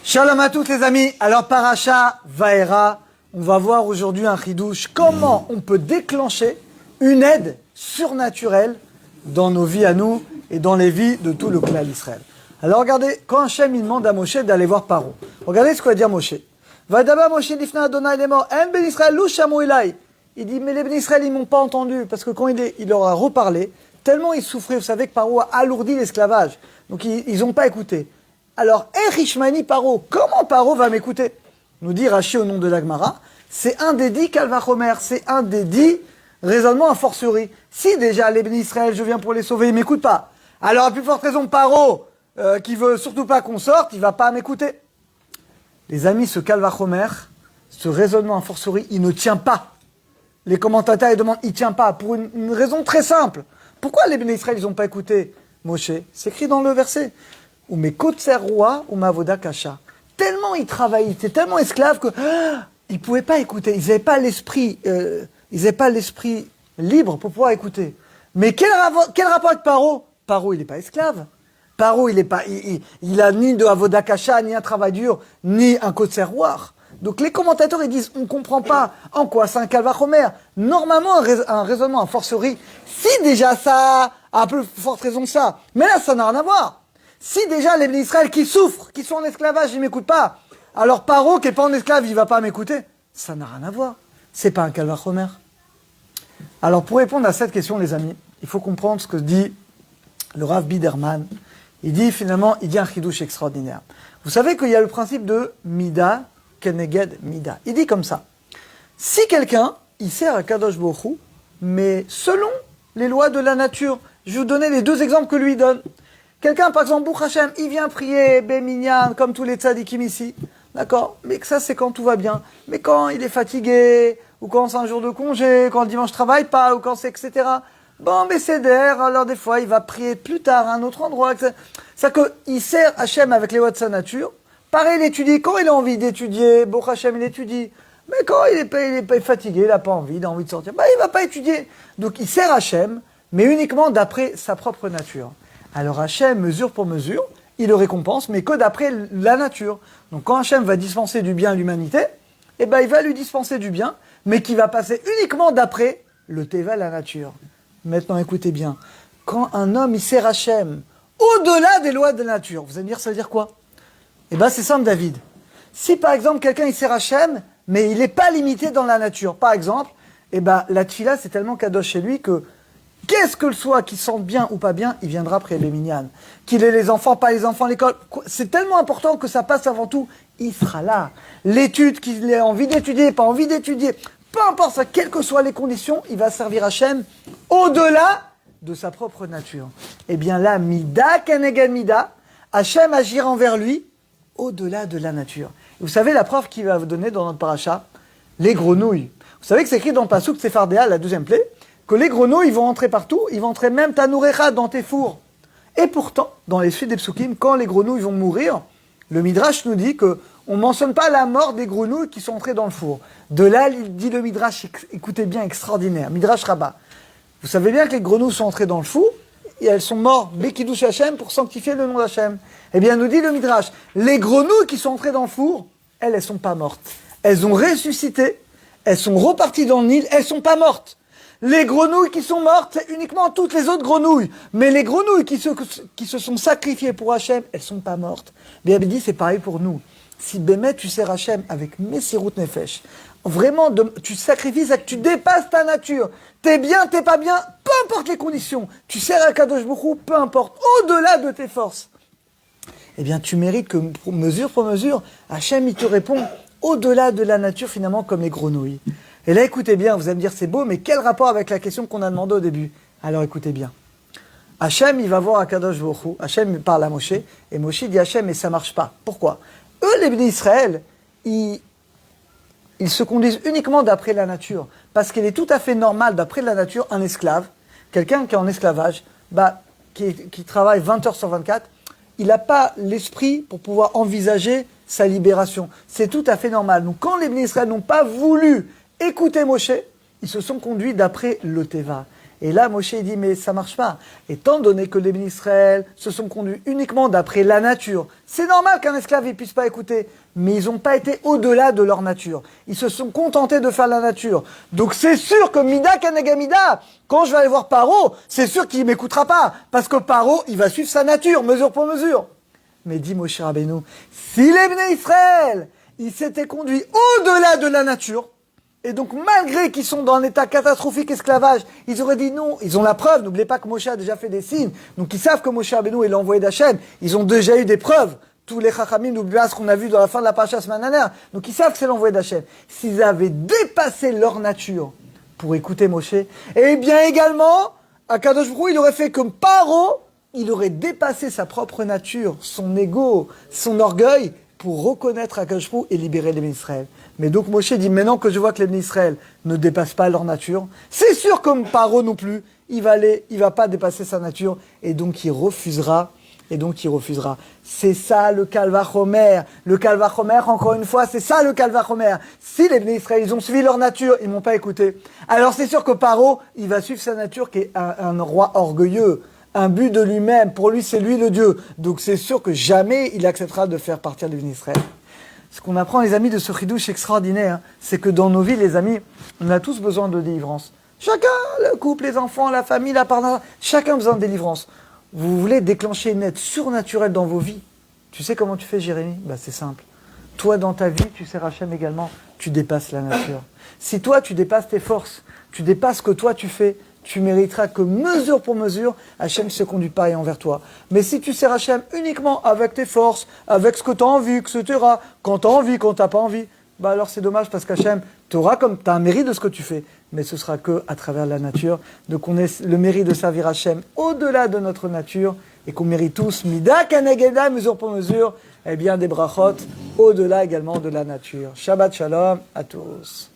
Shalom à tous les amis. Alors Parasha Vaera, on va voir aujourd'hui un chidouche. Comment on peut déclencher une aide surnaturelle dans nos vies à nous et dans les vies de tout le clan d'Israël. Alors regardez, quand Hachem il demande à Moshe d'aller voir Paro, regardez ce que va dire Moshe. Va d'abord Moshe l'ifna Adonai il est mort. En ben Israël lou shamu elai. Il dit mais les ben Israël ils m'ont pas entendu parce que quand il leur a reparlé, tellement ils souffraient. Vous savez que Paro a alourdi l'esclavage, donc ils ont pas écouté. Alors, Erishmani Paro, comment Paro va m'écouter? Nous dit Rashi au nom de l'Agmara, c'est un des 10 Kalvachomer, c'est un des 10 raisonnements a fortiori. Si déjà les bénis Israël, je viens pour les sauver, ils m'écoutent pas. Alors, à plus forte raison, Paro, qui veut surtout pas qu'on sorte, il va pas m'écouter. Les amis, ce Kalvachomer, ce raisonnement a fortiori, il ne tient pas. Les commentateurs ils demandent, il tient pas, pour une raison très simple. Pourquoi les bénis Israël, ils ont pas écouté Moshe? C'est écrit dans le verset. Ou mes roi ou ma voda kasha. Tellement ils travaillaient, ils étaient tellement esclaves que ils pouvaient pas écouter. Ils n'avaient pas l'esprit, libre pour pouvoir écouter. Mais quel rapport avec Paro? Paro, il n'est pas esclave. Paro, il a ni de avoda kasha, ni un travail dur, ni un roi. Donc les commentateurs ils disent, on comprend pas en quoi c'est un calvachomer. Normalement un raisonnement, un forcerie. Si déjà ça a un peu forte raison que ça, mais là ça n'a rien à voir. Si déjà les bénis Israël qui souffrent, qui sont en esclavage, ils m'écoutent pas, alors Paro qui est pas en esclave, il va pas m'écouter. Ça n'a rien à voir. C'est pas un calvachomer. Alors pour répondre à cette question, les amis, il faut comprendre ce que dit le Rav Biderman. Il dit un chidouche extraordinaire. Vous savez qu'il y a le principe de Mida Keneged Mida. Il dit comme ça. Si quelqu'un, il sert à Kadosh Baruch Hu, mais selon les lois de la nature, je vais vous donner les deux exemples que lui donne. Quelqu'un, par exemple, Bouch Hashem, il vient prier Béminyan, comme tous les tzadikim ici. D'accord? Mais que ça, c'est quand tout va bien. Mais quand il est fatigué, ou quand c'est un jour de congé, quand le dimanche ne travaille pas, ou quand c'est etc. Bon, mais c'est d'air, alors des fois, il va prier plus tard à un autre endroit, etc. C'est-à-dire qu'il sert Hashem avec les lois de sa nature. Pareil, il étudie. Quand il a envie d'étudier, Bouch Hashem, il étudie. Mais quand il est fatigué, il n'a pas envie, il a envie de sortir, il ne va pas étudier. Donc, il sert Hashem, mais uniquement d'après sa propre nature. Alors Hachem, mesure pour mesure, il le récompense, mais que d'après la nature. Donc quand Hachem va dispenser du bien à l'humanité, eh ben il va lui dispenser du bien, mais qui va passer uniquement d'après le Teva, la nature. Maintenant écoutez bien, quand un homme il sert Hachem au-delà des lois de la nature, vous allez me dire ça veut dire quoi? Eh ben c'est simple David. Si par exemple quelqu'un il sert Hachem, mais il n'est pas limité dans la nature, par exemple, eh ben la tfila c'est tellement kadosh chez lui que qu'est-ce que le soit, qu'il sente bien ou pas bien, il viendra après les minyanes. Qu'il ait les enfants, pas les enfants à l'école. C'est tellement important que ça passe avant tout. Il sera là. L'étude, qu'il ait envie d'étudier, pas envie d'étudier, peu importe ça, quelles que soient les conditions, il va servir Hachem au-delà de sa propre nature. Eh bien là, Mida Keneged Mida, Hachem agira envers lui au-delà de la nature. Et vous savez la preuve qu'il va vous donner dans notre paracha? Les grenouilles. Vous savez que c'est écrit dans le Pasuk Sephardéa, la 2e plaie, que les grenouilles, ils vont entrer partout, ils vont entrer même ta nourrecha dans tes fours. Et pourtant, dans les suites des psukim, quand les grenouilles vont mourir, le Midrash nous dit que on ne mentionne pas la mort des grenouilles qui sont entrées dans le four. De là, il dit le Midrash, écoutez bien, extraordinaire, Midrash Rabbah. Vous savez bien que les grenouilles sont entrées dans le four, et elles sont mortes, Bekidush Hashem, pour sanctifier le nom d'Hachem. Eh bien, nous dit le Midrash, les grenouilles qui sont entrées dans le four, elles ne sont pas mortes. Elles ont ressuscité, elles sont reparties dans le Nil, elles ne sont pas mortes. Les grenouilles qui sont mortes, c'est uniquement toutes les autres grenouilles. Mais les grenouilles qui se sont sacrifiées pour Hachem, elles ne sont pas mortes. Bien dit, c'est pareil pour nous. Si Bémet, tu sers Hachem avec Messirut Nefesh, vraiment, tu sacrifies, c'est que tu dépasses ta nature. T'es bien, t'es pas bien, peu importe les conditions. Tu sers à Kadosh Baruch Hu, peu importe, au-delà de tes forces. Eh bien, tu mérites que, mesure pour mesure, Hachem, il te répond au-delà de la nature, finalement, comme les grenouilles. Et là, écoutez bien, vous allez me dire, c'est beau, mais quel rapport avec la question qu'on a demandé au début? Alors, écoutez bien. Hachem, il va voir Akadosh Baruch Hu. Hachem parle à Moshe, et Moshe dit Hachem, mais ça marche pas. Pourquoi? Eux, les bénis d'Israël, ils se conduisent uniquement d'après la nature. Parce qu'il est tout à fait normal, d'après la nature, un esclave, quelqu'un qui est en esclavage, qui travaille 20 heures sur 24, il n'a pas l'esprit pour pouvoir envisager sa libération. C'est tout à fait normal. Donc, quand les bénis d'Israël n'ont pas voulu écoutez Moshe, ils se sont conduits d'après le Teva. Et là, Moshe dit, mais ça marche pas. Étant donné que les bénis Israël se sont conduits uniquement d'après la nature, c'est normal qu'un esclave ne puisse pas écouter, mais ils n'ont pas été au-delà de leur nature. Ils se sont contentés de faire la nature. Donc c'est sûr que Mida Kanegamida, quand je vais aller voir Paro, c'est sûr qu'il ne m'écoutera pas, parce que Paro, il va suivre sa nature, mesure pour mesure. Mais dit Moshe Rabbeinu, si les bénis Israël, ils s'étaient conduits au-delà de la nature, et donc, malgré qu'ils sont dans un état catastrophique esclavage, ils auraient dit non. Ils ont la preuve. N'oubliez pas que Moshe a déjà fait des signes. Donc, ils savent que Moshe Rabbeinu est l'envoyé d'Hachem. Ils ont déjà eu des preuves. Tous les chachamim, n'oubliez pas ce qu'on a vu dans la fin de la paracha Mananer. Donc, ils savent que c'est l'envoyé d'Hachem. S'ils avaient dépassé leur nature pour écouter Moshe, eh bien, également, Akadosh Baruch Hu, il aurait fait comme Paro, il aurait dépassé sa propre nature, son ego, son orgueil, pour reconnaître Akadosh Baruch Hu et libérer les bénis Israël. Mais donc Moshe dit, maintenant que je vois que les bénis Israël ne dépassent pas leur nature, c'est sûr comme Paro non plus, il va pas dépasser sa nature, et donc il refusera. C'est ça le Kalvachomer. Le Kalvachomer, encore une fois, c'est ça le Kalvachomer. Si les bénis Israël, ils ont suivi leur nature, ils m'ont pas écouté. Alors c'est sûr que Paro, il va suivre sa nature qui est un roi orgueilleux. Un but de lui-même, pour lui c'est lui le Dieu. Donc c'est sûr que jamais il acceptera de faire partir les bénis Israël. Ce qu'on apprend les amis de ce chidouche extraordinaire, c'est que dans nos vies les amis, on a tous besoin de délivrance. Chacun, le couple, les enfants, la famille, la partenaire, chacun a besoin de délivrance. Vous voulez déclencher une aide surnaturelle dans vos vies. Tu sais comment tu fais Jérémie ? C'est simple. Toi dans ta vie, tu sais Rachem également, tu dépasses la nature. Si toi tu dépasses tes forces, tu dépasses ce que toi tu fais, tu mériteras que mesure pour mesure, Hachem se conduit pareil envers toi. Mais si tu sers Hachem uniquement avec tes forces, avec ce que tu as envie, etc., quand tu as envie, quand tu n'as pas envie, alors c'est dommage parce qu'Hachem, tu auras un mérite de ce que tu fais, mais ce sera que à travers la nature, de qu'on ait le mérite de servir Hachem au-delà de notre nature, et qu'on mérite tous, mida kanegeda, mesure pour mesure, des brachot, au-delà également de la nature. Shabbat shalom à tous.